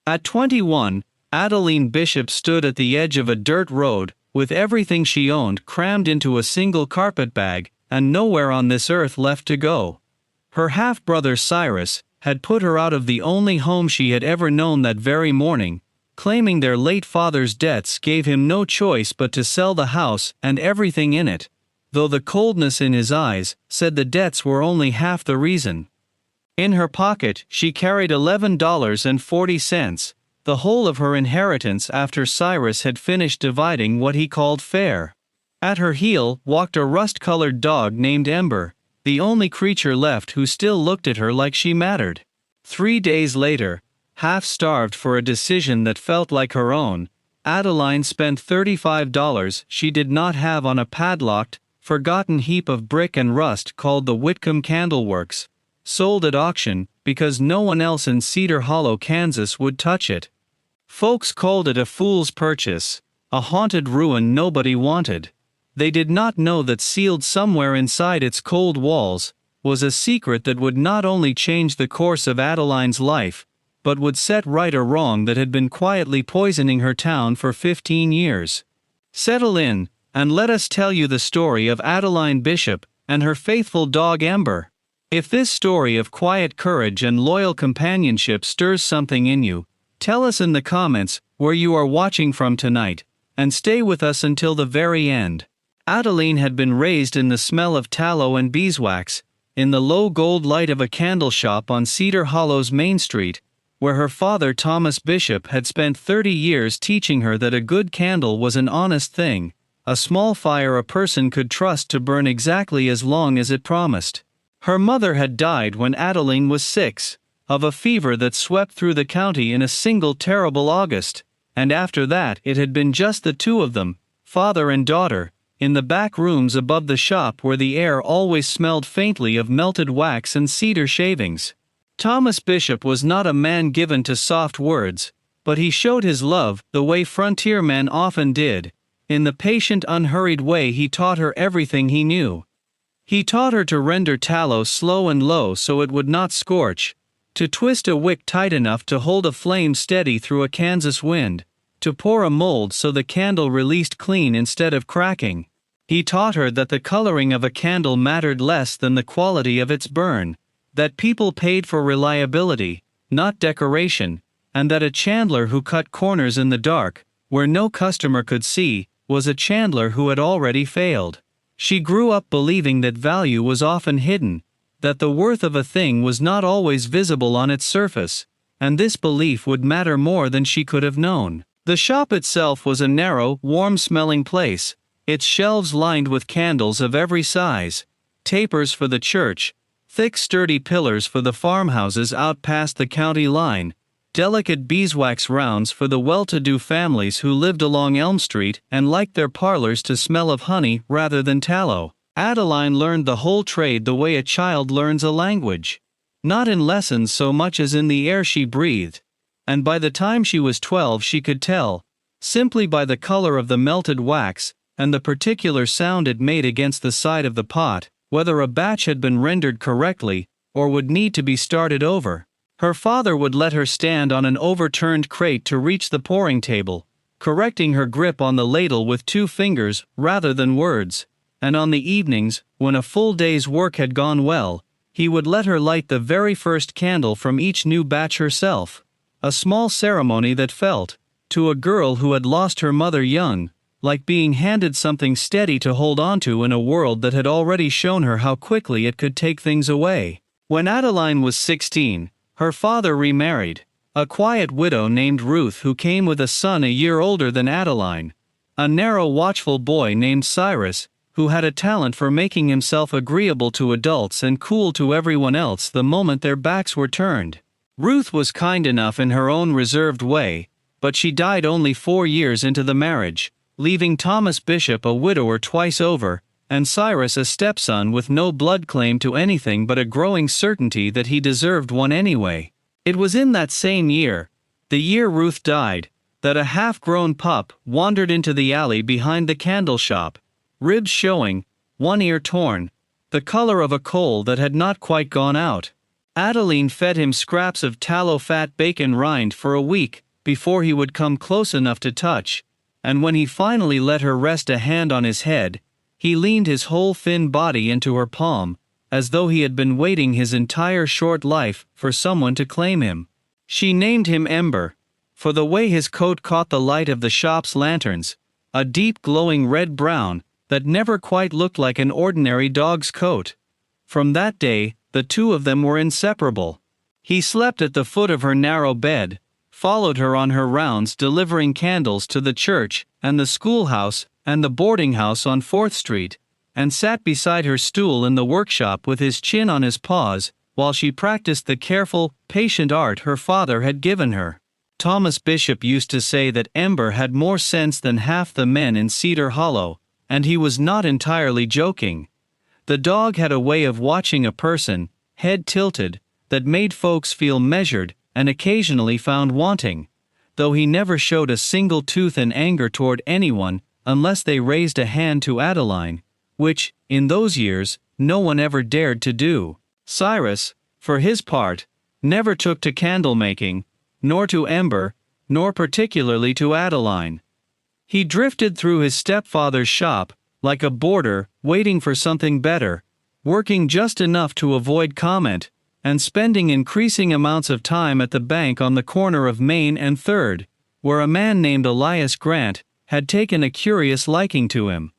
At 21, Adeline Bishop stood at the edge of a dirt road, with everything she owned crammed into a single carpetbag, and nowhere on this earth left to go. Her half-brother Cyrus had put her out of the only home she had ever known that very morning, claiming their late father's debts gave him no choice but to sell the house and everything in it, though the coldness in his eyes said the debts were only half the reason. In her pocket she carried $11.40, the whole of her inheritance after Cyrus had finished dividing what he called fair. At her heel walked a rust-colored dog named Ember, the only creature left who still looked at her like she mattered. 3 days later, half-starved for a decision that felt like her own, Adeline spent $35 she did not have on a padlocked, forgotten heap of brick and rust called the Whitcomb Candleworks, sold at auction because no one else in Cedar Hollow, Kansas would touch it. Folks called it a fool's purchase, a haunted ruin nobody wanted. They did not know that sealed somewhere inside its cold walls was a secret that would not only change the course of Adeline's life, but would set right a wrong that had been quietly poisoning her town for 15 years. Settle in, and let us tell you the story of Adeline Bishop and her faithful dog Ember. If this story of quiet courage and loyal companionship stirs something in you, tell us in the comments where you are watching from tonight, and stay with us until the very end. Adeline had been raised in the smell of tallow and beeswax, in the low gold light of a candle shop on Cedar Hollow's Main Street, where her father Thomas Bishop had spent 30 years teaching her that a good candle was an honest thing, a small fire a person could trust to burn exactly as long as it promised. Her mother had died when Adeline was 6, of a fever that swept through the county in a single terrible August, and after that it had been just the two of them, father and daughter, in the back rooms above the shop where the air always smelled faintly of melted wax and cedar shavings. Thomas Bishop was not a man given to soft words, but he showed his love the way frontier men often did. In the patient, unhurried way he taught her everything he knew. He taught her to render tallow slow and low so it would not scorch, to twist a wick tight enough to hold a flame steady through a Kansas wind, to pour a mold so the candle released clean instead of cracking. He taught her that the coloring of a candle mattered less than the quality of its burn, that people paid for reliability, not decoration, and that a chandler who cut corners in the dark, where no customer could see, was a chandler who had already failed. She grew up believing that value was often hidden, that the worth of a thing was not always visible on its surface, and this belief would matter more than she could have known. The shop itself was a narrow, warm-smelling place, its shelves lined with candles of every size, tapers for the church, thick sturdy pillars for the farmhouses out past the county line, delicate beeswax rounds for the well-to-do families who lived along Elm Street and liked their parlors to smell of honey rather than tallow. Adeline learned the whole trade the way a child learns a language. Not in lessons so much as in the air she breathed. And by the time she was 12 she could tell, simply by the color of the melted wax, and the particular sound it made against the side of the pot, whether a batch had been rendered correctly, or would need to be started over. Her father would let her stand on an overturned crate to reach the pouring table, correcting her grip on the ladle with 2 fingers rather than words, and on the evenings, when a full day's work had gone well, he would let her light the very first candle from each new batch herself, a small ceremony that felt, to a girl who had lost her mother young, like being handed something steady to hold onto in a world that had already shown her how quickly it could take things away. When Adeline was 16, her father remarried, a quiet widow named Ruth who came with a son a year older than Adeline, a narrow watchful boy named Cyrus, who had a talent for making himself agreeable to adults and cool to everyone else the moment their backs were turned. Ruth was kind enough in her own reserved way, but she died only 4 years into the marriage, leaving Thomas Bishop a widower twice over, and Cyrus a stepson with no blood claim to anything but a growing certainty that he deserved one anyway. It was in that same year, the year Ruth died, that a half-grown pup wandered into the alley behind the candle shop, ribs showing, one ear torn, the color of a coal that had not quite gone out. Adeline fed him scraps of tallow-fat bacon rind for a week before he would come close enough to touch, and when he finally let her rest a hand on his head, he leaned his whole thin body into her palm, as though he had been waiting his entire short life for someone to claim him. She named him Ember, for the way his coat caught the light of the shop's lanterns, a deep glowing red-brown that never quite looked like an ordinary dog's coat. From that day, the two of them were inseparable. He slept at the foot of her narrow bed, followed her on her rounds delivering candles to the church and the schoolhouse and the boarding house on 4th Street, and sat beside her stool in the workshop with his chin on his paws, while she practiced the careful, patient art her father had given her. Thomas Bishop used to say that Ember had more sense than half the men in Cedar Hollow, and he was not entirely joking. The dog had a way of watching a person, head tilted, that made folks feel measured and occasionally found wanting, though he never showed a single tooth in anger toward anyone unless they raised a hand to Adeline, which, in those years, no one ever dared to do. Cyrus, for his part, never took to candle-making, nor to Ember, nor particularly to Adeline. He drifted through his stepfather's shop, like a boarder waiting for something better, working just enough to avoid comment, and spending increasing amounts of time at the bank on the corner of Main and 3rd, where a man named Elias Grant had taken a curious liking to him.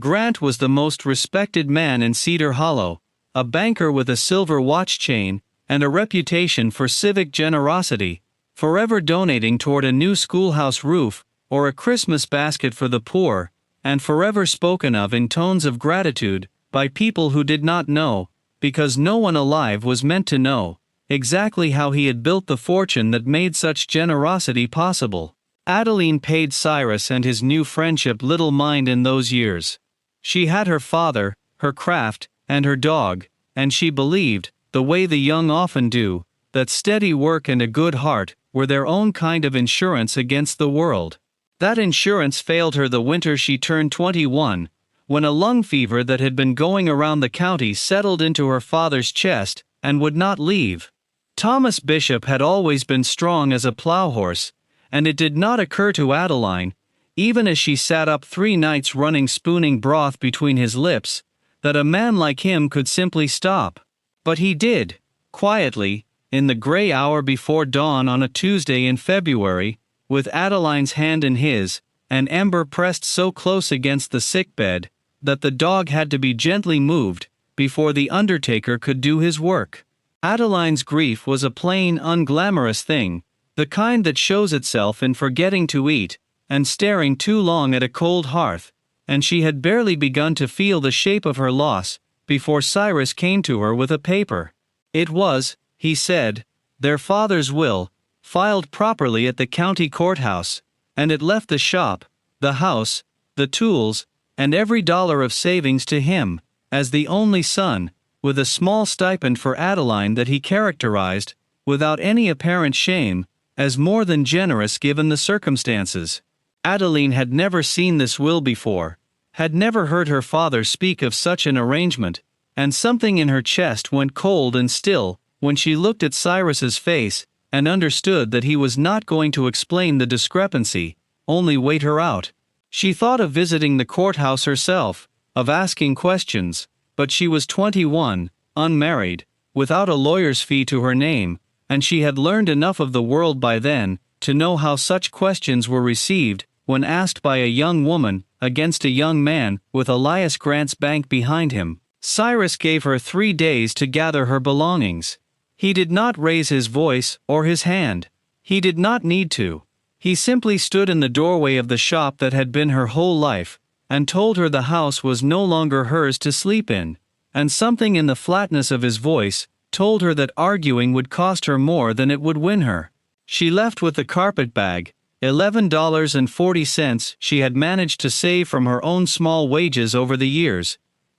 Grant was the most respected man in Cedar Hollow, a banker with a silver watch chain and a reputation for civic generosity, forever donating toward a new schoolhouse roof or a Christmas basket for the poor, and forever spoken of in tones of gratitude by people who did not know, because no one alive was meant to know, exactly how he had built the fortune that made such generosity possible. Adeline paid Cyrus and his new friendship little mind in those years. She had her father, her craft, and her dog, and she believed, the way the young often do, that steady work and a good heart were their own kind of insurance against the world. That insurance failed her the winter she turned 21, when a lung fever that had been going around the county settled into her father's chest and would not leave. Thomas Bishop had always been strong as a plow horse, and it did not occur to Adeline, even as she sat up 3 nights running spooning broth between his lips, that a man like him could simply stop. But he did, quietly, in the gray hour before dawn on a Tuesday in February, with Adeline's hand in his, and Ember pressed so close against the sickbed that the dog had to be gently moved before the undertaker could do his work. Adeline's grief was a plain, unglamorous thing, the kind that shows itself in forgetting to eat and staring too long at a cold hearth, and she had barely begun to feel the shape of her loss before Cyrus came to her with a paper. It was, he said, their father's will, filed properly at the county courthouse, and it left the shop, the house, the tools, and every dollar of savings to him, as the only son, with a small stipend for Adeline that he characterized, without any apparent shame, as more than generous given the circumstances. Adeline had never seen this will before, had never heard her father speak of such an arrangement, and something in her chest went cold and still when she looked at Cyrus's face and understood that he was not going to explain the discrepancy, only wait her out. She thought of visiting the courthouse herself, of asking questions, but she was 21, unmarried, without a lawyer's fee to her name, and she had learned enough of the world by then to know how such questions were received when asked by a young woman against a young man with Elias Grant's bank behind him. Cyrus gave her 3 days to gather her belongings. He did not raise his voice or his hand. He did not need to. He simply stood in the doorway of the shop that had been her whole life, and told her the house was no longer hers to sleep in, and something in the flatness of his voice told her that arguing would cost her more than it would win her. She left with the carpetbag, $11.40 she had managed to save from her own small wages over the years,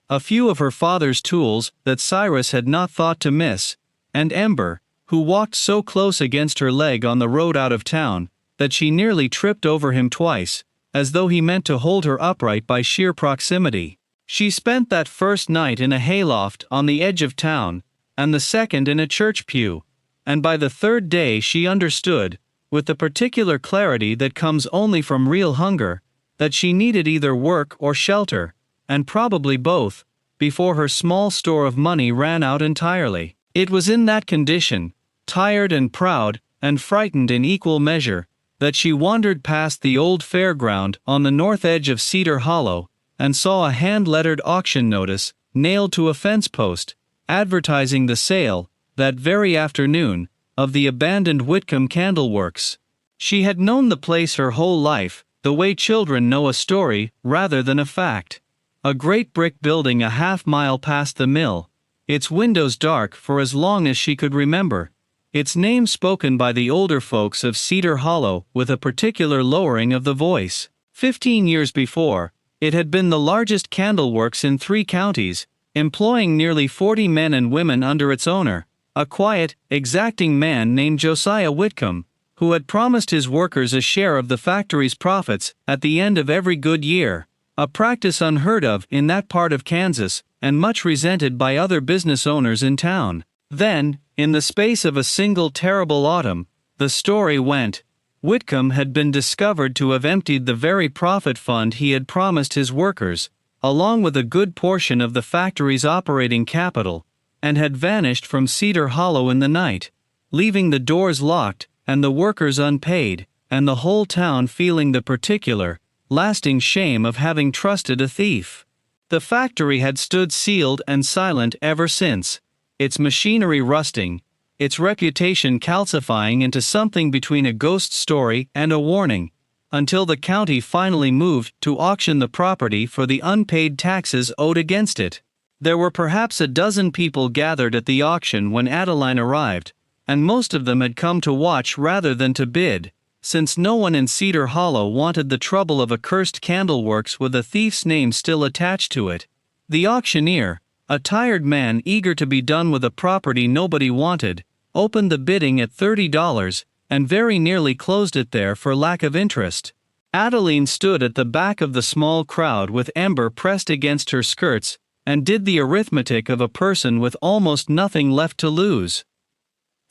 a few of her father's tools that Cyrus had not thought to miss, and Ember, who walked so close against her leg on the road out of town that she nearly tripped over him twice, as though he meant to hold her upright by sheer proximity. She spent that first night in a hayloft on the edge of town, and the second in a church pew. And by the third day she understood, with the particular clarity that comes only from real hunger, that she needed either work or shelter, and probably both, before her small store of money ran out entirely. It was in that condition, tired and proud, and frightened in equal measure, that she wandered past the old fairground on the north edge of Cedar Hollow, and saw a hand-lettered auction notice, nailed to a fence post, advertising the sale, that very afternoon, of the abandoned Whitcomb Candle Works. She had known the place her whole life, the way children know a story rather than a fact. A great brick building a half-mile past the mill, its windows dark for as long as she could remember, its name spoken by the older folks of Cedar Hollow with a particular lowering of the voice. 15 years before, it had been the largest candle works in 3 counties, employing nearly 40 men and women under its owner, a quiet, exacting man named Josiah Whitcomb, who had promised his workers a share of the factory's profits at the end of every good year, a practice unheard of in that part of Kansas and much resented by other business owners in town. Then, in the space of a single terrible autumn, the story went, Whitcomb had been discovered to have emptied the very profit fund he had promised his workers, along with a good portion of the factory's operating capital, and had vanished from Cedar Hollow in the night, leaving the doors locked and the workers unpaid, and the whole town feeling the particular, lasting shame of having trusted a thief. The factory had stood sealed and silent ever since, its machinery rusting, its reputation calcifying into something between a ghost story and a warning, until the county finally moved to auction the property for the unpaid taxes owed against it. There were perhaps a dozen people gathered at the auction when Adeline arrived, and most of them had come to watch rather than to bid, since no one in Cedar Hollow wanted the trouble of a cursed candle works with a thief's name still attached to it. The auctioneer, a tired man eager to be done with a property nobody wanted, opened the bidding at $30, and very nearly closed it there for lack of interest. Adeline stood at the back of the small crowd with Ember pressed against her skirts, and did the arithmetic of a person with almost nothing left to lose.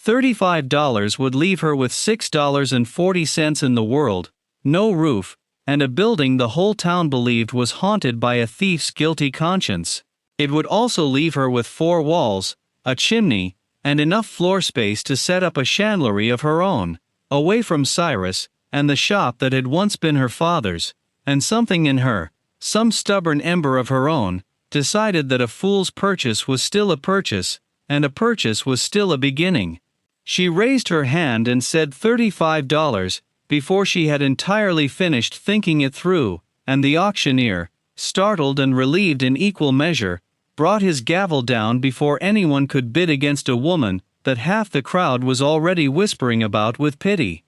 $35 would leave her with $6.40 in the world, no roof, and a building the whole town believed was haunted by a thief's guilty conscience. It would also leave her with 4 walls, a chimney, and enough floor space to set up a chandlery of her own, away from Cyrus, and the shop that had once been her father's, and something in her, some stubborn ember of her own, decided that a fool's purchase was still a purchase, and a purchase was still a beginning. She raised her hand and said $35, before she had entirely finished thinking it through, and the auctioneer, startled and relieved in equal measure, brought his gavel down before anyone could bid against a woman that half the crowd was already whispering about with pity.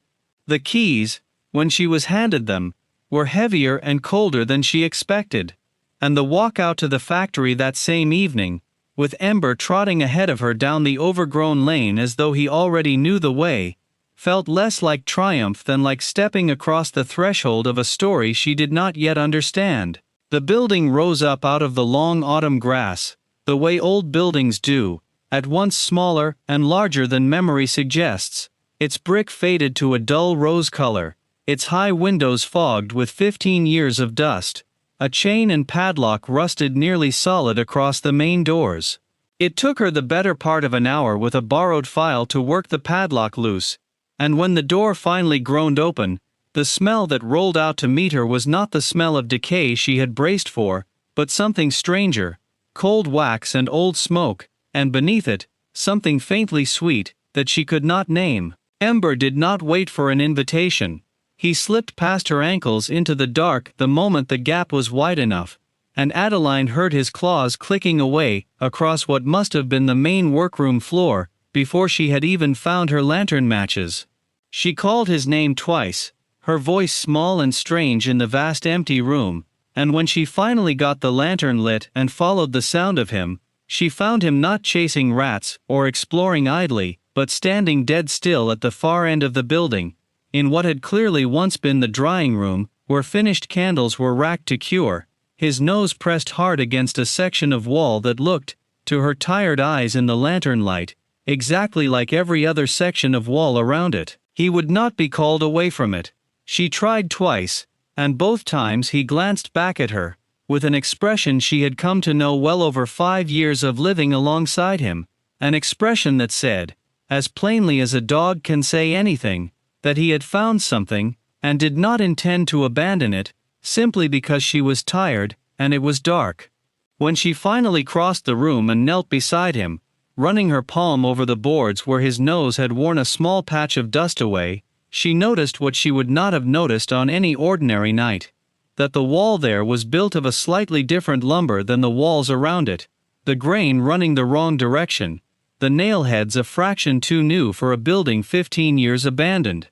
The keys, when she was handed them, were heavier and colder than she expected, and the walk out to the factory that same evening, with Ember trotting ahead of her down the overgrown lane as though he already knew the way, felt less like triumph than like stepping across the threshold of a story she did not yet understand. The building rose up out of the long autumn grass, the way old buildings do, at once smaller and larger than memory suggests. Its brick faded to a dull rose color, its high windows fogged with 15 years of dust. A chain and padlock rusted nearly solid across the main doors. It took her the better part of an hour with a borrowed file to work the padlock loose, and when the door finally groaned open, the smell that rolled out to meet her was not the smell of decay she had braced for, but something stranger, cold wax and old smoke, and beneath it, something faintly sweet, that she could not name. Ember did not wait for an invitation. He slipped past her ankles into the dark the moment the gap was wide enough, and Adeline heard his claws clicking away across what must have been the main workroom floor before she had even found her lantern matches. She called his name twice, her voice small and strange in the vast empty room, and when she finally got the lantern lit and followed the sound of him, she found him not chasing rats or exploring idly, but standing dead still at the far end of the building, in what had clearly once been the drying room, where finished candles were racked to cure, his nose pressed hard against a section of wall that looked, to her tired eyes in the lantern light, exactly like every other section of wall around it. He would not be called away from it. She tried twice, and both times he glanced back at her, with an expression she had come to know well over 5 years of living alongside him, an expression that said, as plainly as a dog can say anything, that he had found something, and did not intend to abandon it, simply because she was tired, and it was dark. When she finally crossed the room and knelt beside him, running her palm over the boards where his nose had worn a small patch of dust away, she noticed what she would not have noticed on any ordinary night. That the wall there was built of a slightly different lumber than the walls around it, the grain running the wrong direction, the nail heads a fraction too new for a building 15 years abandoned.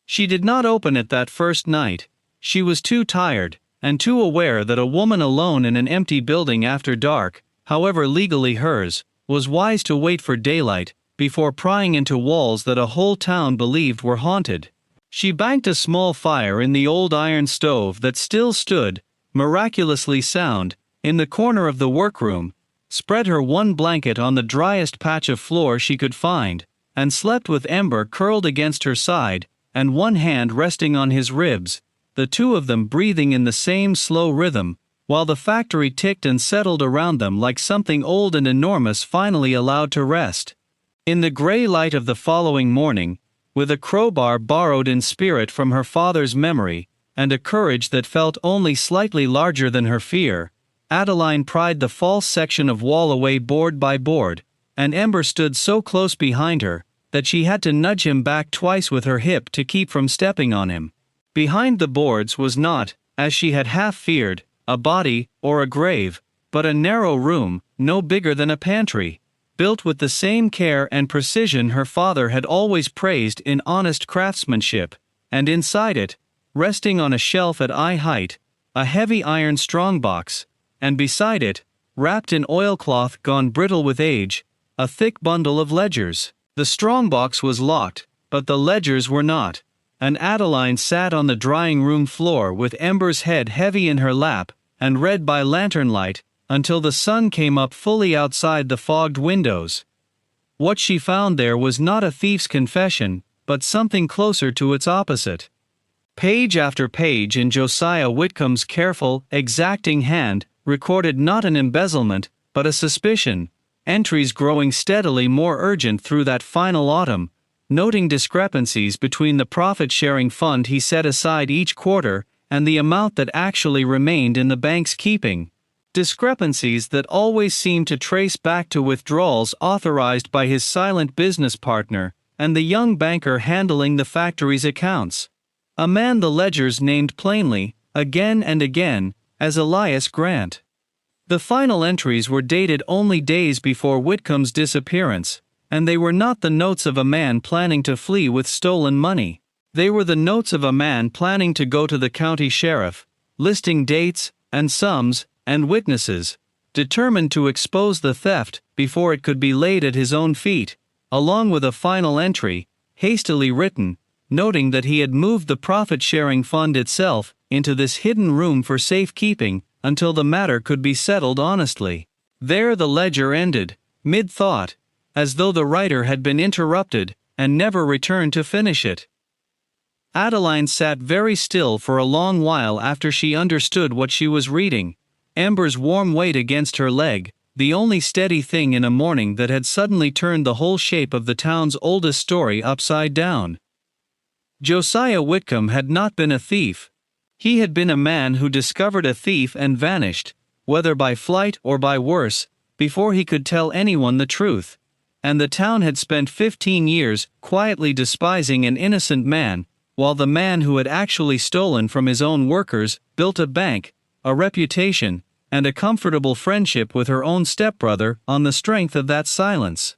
She did not open it that first night. She was too tired, and too aware that a woman alone in an empty building after dark, however legally hers, was wise to wait for daylight, before prying into walls that a whole town believed were haunted. She banked a small fire in the old iron stove that still stood, miraculously sound, in the corner of the workroom, spread her one blanket on the driest patch of floor she could find, and slept with Ember curled against her side, and one hand resting on his ribs, the two of them breathing in the same slow rhythm, while the factory ticked and settled around them like something old and enormous finally allowed to rest. In the gray light of the following morning, with a crowbar borrowed in spirit from her father's memory, and a courage that felt only slightly larger than her fear, Adeline pried the false section of wall away board by board, and Ember stood so close behind her that she had to nudge him back twice with her hip to keep from stepping on him. Behind the boards was not, as she had half feared, a body or a grave, but a narrow room, no bigger than a pantry, built with the same care and precision her father had always praised in honest craftsmanship, and inside it, resting on a shelf at eye height, a heavy iron strongbox, and beside it, wrapped in oilcloth gone brittle with age, a thick bundle of ledgers. The strongbox was locked, but the ledgers were not, and Adeline sat on the drying room floor with Ember's head heavy in her lap, and read by lantern light, until the sun came up fully outside the fogged windows. What she found there was not a thief's confession, but something closer to its opposite. Page after page in Josiah Whitcomb's careful, exacting hand, recorded not an embezzlement, but a suspicion, entries growing steadily more urgent through that final autumn, noting discrepancies between the profit-sharing fund he set aside each quarter and the amount that actually remained in the bank's keeping. Discrepancies that always seemed to trace back to withdrawals authorized by his silent business partner and the young banker handling the factory's accounts. A man the ledgers named plainly, again and again, as Elias Grant. The final entries were dated only days before Whitcomb's disappearance, and they were not the notes of a man planning to flee with stolen money. They were the notes of a man planning to go to the county sheriff, listing dates, and sums, and witnesses, determined to expose the theft before it could be laid at his own feet, along with a final entry, hastily written, noting that he had moved the profit-sharing fund itself into this hidden room for safekeeping until the matter could be settled honestly. There the ledger ended, mid-thought, as though the writer had been interrupted and never returned to finish it. Adeline sat very still for a long while after she understood what she was reading, Ember's warm weight against her leg, the only steady thing in a morning that had suddenly turned the whole shape of the town's oldest story upside down. Josiah Whitcomb had not been a thief. He had been a man who discovered a thief and vanished, whether by flight or by worse, before he could tell anyone the truth. And the town had spent 15 years quietly despising an innocent man, while the man who had actually stolen from his own workers built a bank, a reputation, and a comfortable friendship with her own stepbrother on the strength of that silence.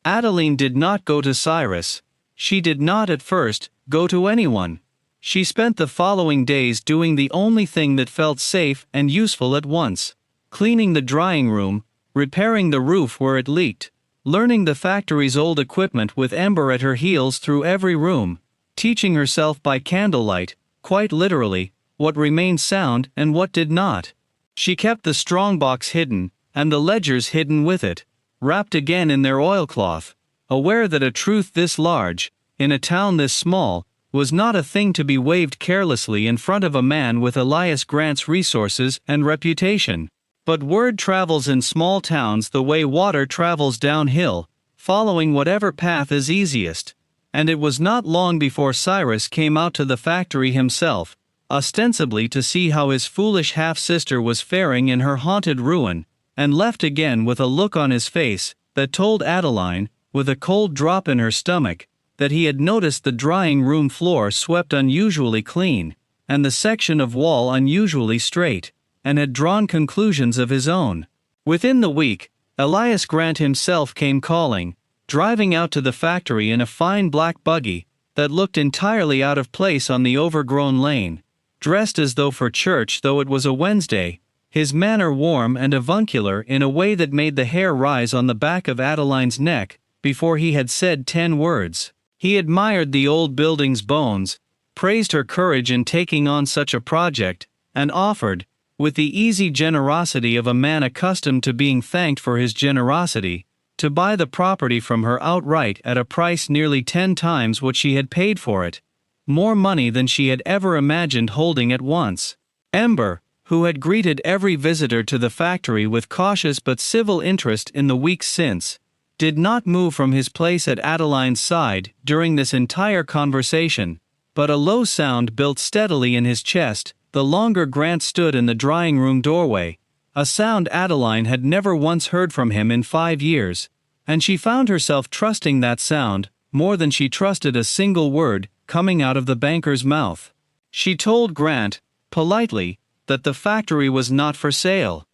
Adeline did not go to Cyrus. She did not at first go to anyone. She spent the following days doing the only thing that felt safe and useful at once: cleaning the drying room, repairing the roof where it leaked, learning the factory's old equipment with Ember at her heels through every room, teaching herself by candlelight, quite literally, what remained sound and what did not. She kept the strongbox hidden, and the ledgers hidden with it, wrapped again in their oilcloth, aware that a truth this large, in a town this small, was not a thing to be waved carelessly in front of a man with Elias Grant's resources and reputation. But word travels in small towns the way water travels downhill, following whatever path is easiest. And it was not long before Cyrus came out to the factory himself, ostensibly to see how his foolish half-sister was faring in her haunted ruin, and left again with a look on his face that told Adeline, with a cold drop in her stomach, that he had noticed the drying room floor swept unusually clean, and the section of wall unusually straight, and had drawn conclusions of his own. Within the week, Elias Grant himself came calling, driving out to the factory in a fine black buggy that looked entirely out of place on the overgrown lane, dressed as though for church though it was a Wednesday, his manner warm and avuncular in a way that made the hair rise on the back of Adeline's neck before he had said 10 words. He admired the old building's bones, praised her courage in taking on such a project, and offered, with the easy generosity of a man accustomed to being thanked for his generosity, to buy the property from her outright at a price nearly 10 times what she had paid for it, more money than she had ever imagined holding at once. Ember, who had greeted every visitor to the factory with cautious but civil interest in the weeks since, did not move from his place at Adeline's side during this entire conversation, but a low sound built steadily in his chest the longer Grant stood in the drawing-room doorway, a sound Adeline had never once heard from him in 5 years, and she found herself trusting that sound more than she trusted a single word coming out of the banker's mouth. She told Grant, politely, that the factory was not for sale.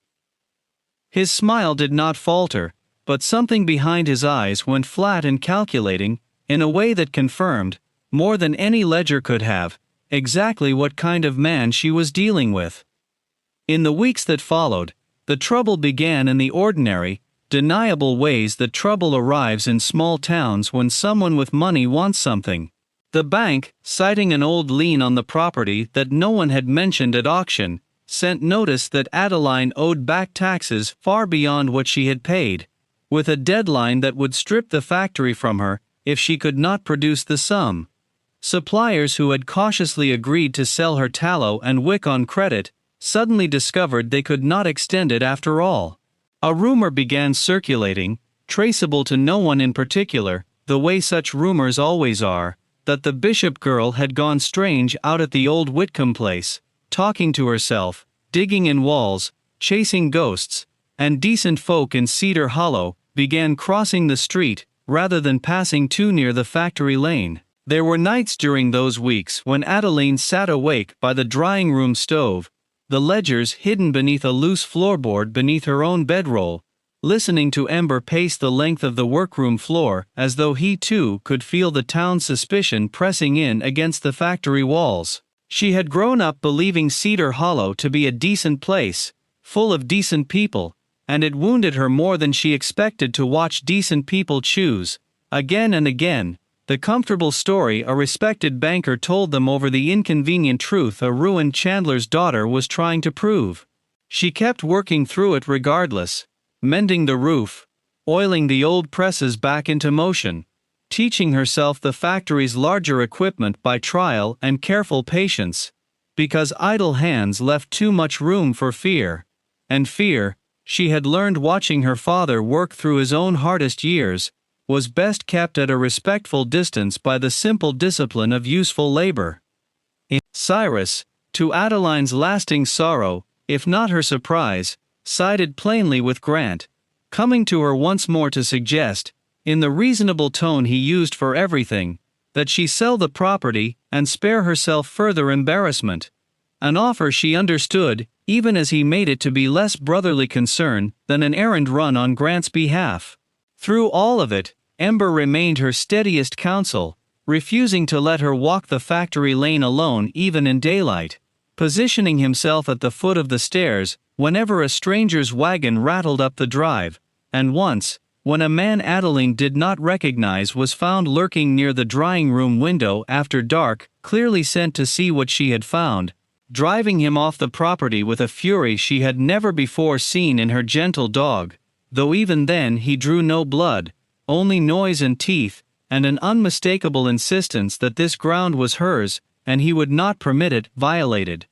His smile did not falter, but something behind his eyes went flat and calculating, in a way that confirmed, more than any ledger could have, exactly what kind of man she was dealing with. In the weeks that followed, the trouble began in the ordinary, deniable ways that trouble arrives in small towns when someone with money wants something. The bank, citing an old lien on the property that no one had mentioned at auction, sent notice that Adeline owed back taxes far beyond what she had paid, with a deadline that would strip the factory from her if she could not produce the sum. Suppliers who had cautiously agreed to sell her tallow and wick on credit suddenly discovered they could not extend it after all. A rumor began circulating, traceable to no one in particular, the way such rumors always are, that the Bishop girl had gone strange out at the old Whitcomb place, talking to herself, digging in walls, chasing ghosts, and decent folk in Cedar Hollow began crossing the street rather than passing too near the factory lane. There were nights during those weeks when Adeline sat awake by the drying-room stove, the ledgers hidden beneath a loose floorboard beneath her own bedroll, listening to Ember pace the length of the workroom floor as though he too could feel the town's suspicion pressing in against the factory walls. She had grown up believing Cedar Hollow to be a decent place, full of decent people, and it wounded her more than she expected to watch decent people choose, again and again, the comfortable story a respected banker told them over the inconvenient truth a ruined chandler's daughter was trying to prove. She kept working through it regardless, mending the roof, oiling the old presses back into motion, teaching herself the factory's larger equipment by trial and careful patience, because idle hands left too much room for fear. And fear, she had learned watching her father work through his own hardest years, was best kept at a respectful distance by the simple discipline of useful labor. Cyrus, to Adeline's lasting sorrow, if not her surprise, sided plainly with Grant, coming to her once more to suggest, in the reasonable tone he used for everything, that she sell the property and spare herself further embarrassment, an offer she understood, even as he made it to be less brotherly concern than an errand run on Grant's behalf. Through all of it, Ember remained her steadiest counsel, refusing to let her walk the factory lane alone even in daylight, positioning himself at the foot of the stairs whenever a stranger's wagon rattled up the drive, and once, when a man Adeline did not recognize was found lurking near the drying-room window after dark, clearly sent to see what she had found, driving him off the property with a fury she had never before seen in her gentle dog, though even then he drew no blood, only noise and teeth, and an unmistakable insistence that this ground was hers, and he would not permit it violated.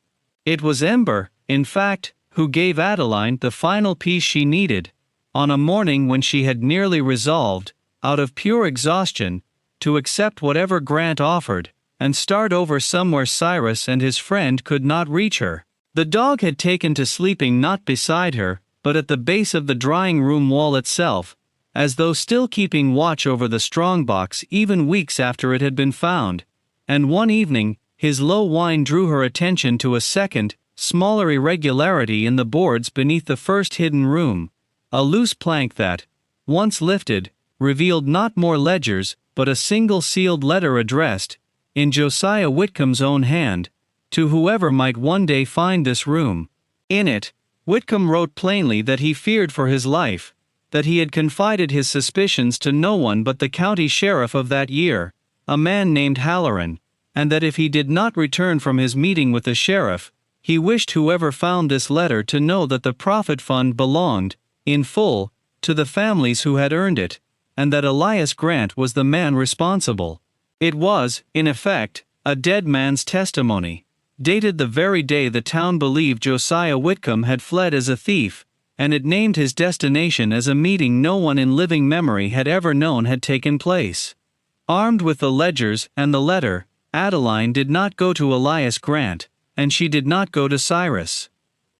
It was Ember, in fact, who gave Adeline the final piece she needed, on a morning when she had nearly resolved, out of pure exhaustion, to accept whatever Grant offered, and start over somewhere Cyrus and his friend could not reach her. The dog had taken to sleeping not beside her, but at the base of the drying room wall itself, as though still keeping watch over the strongbox even weeks after it had been found, and one evening, his low whine drew her attention to a second, smaller irregularity in the boards beneath the first hidden room, a loose plank that, once lifted, revealed not more ledgers, but a single sealed letter addressed, in Josiah Whitcomb's own hand, to whoever might one day find this room. In it, Whitcomb wrote plainly that he feared for his life, that he had confided his suspicions to no one but the county sheriff of that year, a man named Halloran, and that if he did not return from his meeting with the sheriff, he wished whoever found this letter to know that the profit fund belonged, in full, to the families who had earned it, and that Elias Grant was the man responsible. It was, in effect, a dead man's testimony, dated the very day the town believed Josiah Whitcomb had fled as a thief, and it named his destination as a meeting no one in living memory had ever known had taken place. Armed with the ledgers and the letter, Adeline did not go to Elias Grant, and she did not go to Cyrus.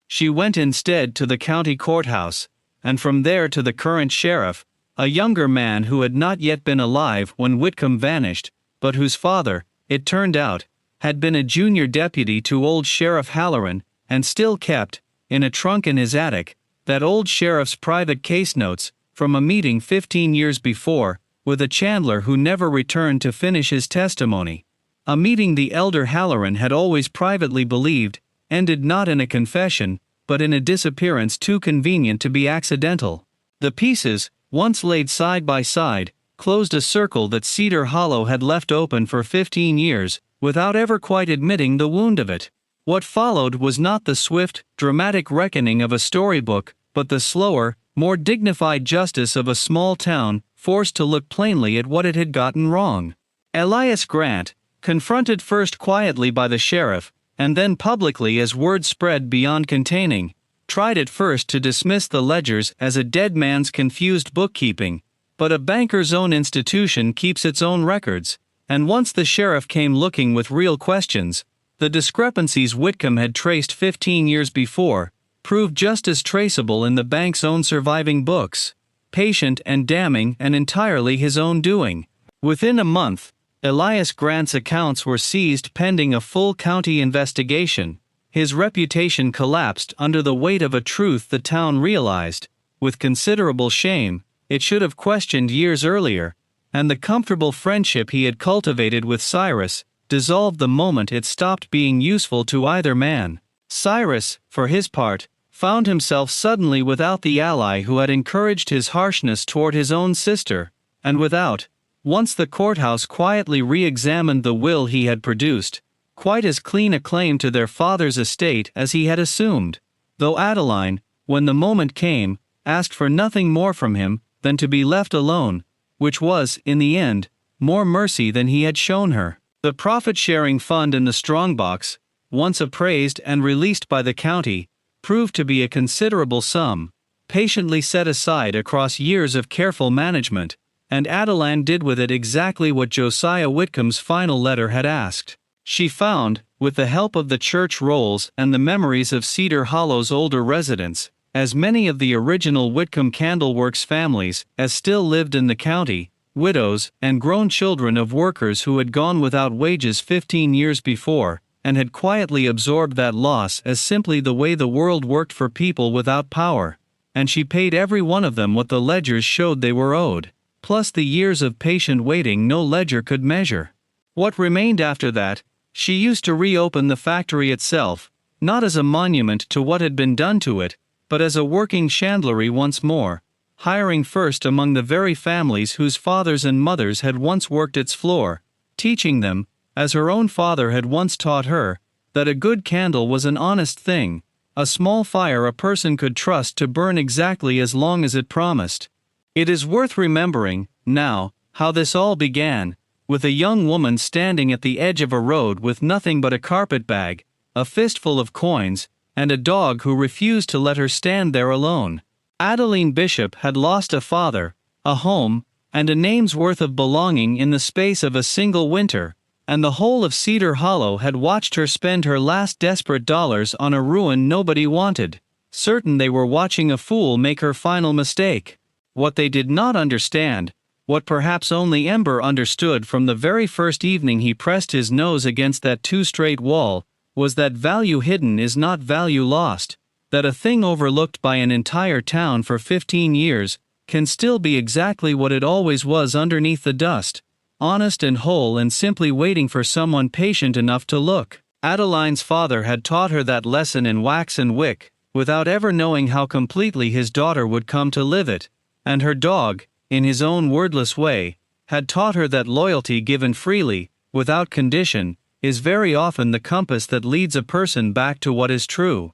She went instead to the county courthouse, and from there to the current sheriff, a younger man who had not yet been alive when Whitcomb vanished, but whose father, it turned out, had been a junior deputy to old Sheriff Halloran, and still kept, in a trunk in his attic, that old sheriff's private case notes, from a meeting 15 years before, with a chandler who never returned to finish his testimony. A meeting the elder Halloran had always privately believed, ended not in a confession, but in a disappearance too convenient to be accidental. The pieces, once laid side by side, closed a circle that Cedar Hollow had left open for 15 years, without ever quite admitting the wound of it. What followed was not the swift, dramatic reckoning of a storybook, but the slower, more dignified justice of a small town, forced to look plainly at what it had gotten wrong. Elias Grant, confronted first quietly by the sheriff, and then publicly as word spread beyond containing, tried at first to dismiss the ledgers as a dead man's confused bookkeeping, but a banker's own institution keeps its own records, and once the sheriff came looking with real questions, the discrepancies Whitcomb had traced 15 years before proved just as traceable in the bank's own surviving books, patient and damning and entirely his own doing. Within a month, Elias Grant's accounts were seized pending a full county investigation. His reputation collapsed under the weight of a truth the town realized, with considerable shame, it should have questioned years earlier, and the comfortable friendship he had cultivated with Cyrus dissolved the moment it stopped being useful to either man. Cyrus, for his part, found himself suddenly without the ally who had encouraged his harshness toward his own sister, and without, once the courthouse quietly re-examined the will he had produced, quite as clean a claim to their father's estate as he had assumed, though Adeline, when the moment came, asked for nothing more from him than to be left alone, which was, in the end, more mercy than he had shown her. The profit-sharing fund in the strongbox, once appraised and released by the county, proved to be a considerable sum, patiently set aside across years of careful management, and Adeline did with it exactly what Josiah Whitcomb's final letter had asked. She found, with the help of the church rolls and the memories of Cedar Hollow's older residents, as many of the original Whitcomb Candleworks families as still lived in the county, widows and grown children of workers who had gone without wages 15 years before, and had quietly absorbed that loss as simply the way the world worked for people without power, and she paid every one of them what the ledgers showed they were owed, plus the years of patient waiting no ledger could measure. What remained after that, she used to reopen the factory itself, not as a monument to what had been done to it, but as a working chandlery once more, hiring first among the very families whose fathers and mothers had once worked its floor, teaching them, as her own father had once taught her, that a good candle was an honest thing, a small fire a person could trust to burn exactly as long as it promised. It is worth remembering, now, how this all began, with a young woman standing at the edge of a road with nothing but a carpetbag, a fistful of coins, and a dog who refused to let her stand there alone. Adeline Bishop had lost a father, a home, and a name's worth of belonging in the space of a single winter, and the whole of Cedar Hollow had watched her spend her last desperate dollars on a ruin nobody wanted, certain they were watching a fool make her final mistake. What they did not understand, what perhaps only Ember understood from the very first evening he pressed his nose against that too-straight wall, was that value hidden is not value lost, that a thing overlooked by an entire town for 15 years can still be exactly what it always was underneath the dust, honest and whole and simply waiting for someone patient enough to look. Adeline's father had taught her that lesson in wax and wick, without ever knowing how completely his daughter would come to live it, and her dog, in his own wordless way, had taught her that loyalty given freely, without condition, is very often the compass that leads a person back to what is true.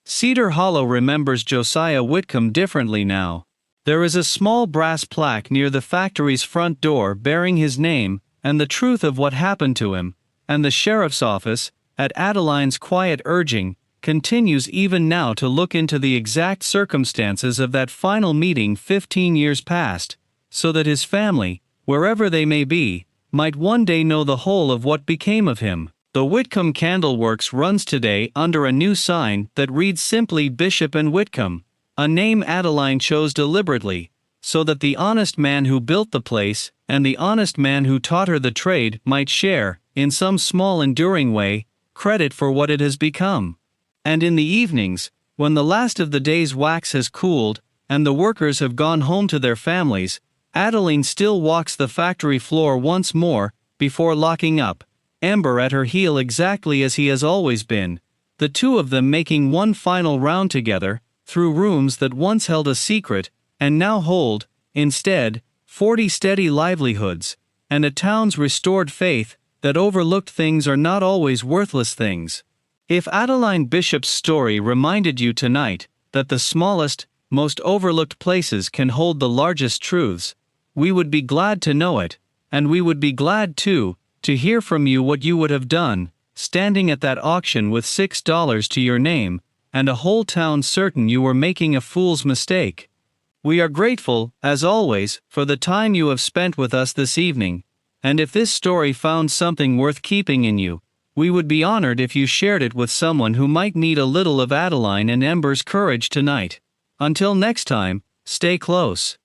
Cedar Hollow remembers Josiah Whitcomb differently now. There is a small brass plaque near the factory's front door bearing his name and the truth of what happened to him, and the sheriff's office, at Adeline's quiet urging, continues even now to look into the exact circumstances of that final meeting 15 years past, so that his family, wherever they may be, might one day know the whole of what became of him. The Whitcomb Candle Works runs today under a new sign that reads simply Bishop and Whitcomb, a name Adeline chose deliberately, so that the honest man who built the place, and the honest man who taught her the trade might share, in some small enduring way, credit for what it has become. And in the evenings, when the last of the day's wax has cooled, and the workers have gone home to their families, Adeline still walks the factory floor once more, before locking up, Ember at her heel exactly as he has always been, the two of them making one final round together, through rooms that once held a secret, and now hold, instead, 40 steady livelihoods, and a town's restored faith that overlooked things are not always worthless things. If Adeline Bishop's story reminded you tonight that the smallest, most overlooked places can hold the largest truths, we would be glad to know it, and we would be glad too, to hear from you what you would have done, standing at that auction with $6 to your name, and a whole town certain you were making a fool's mistake. We are grateful, as always, for the time you have spent with us this evening, and if this story found something worth keeping in you, we would be honored if you shared it with someone who might need a little of Adeline and Ember's courage tonight. Until next time, stay close.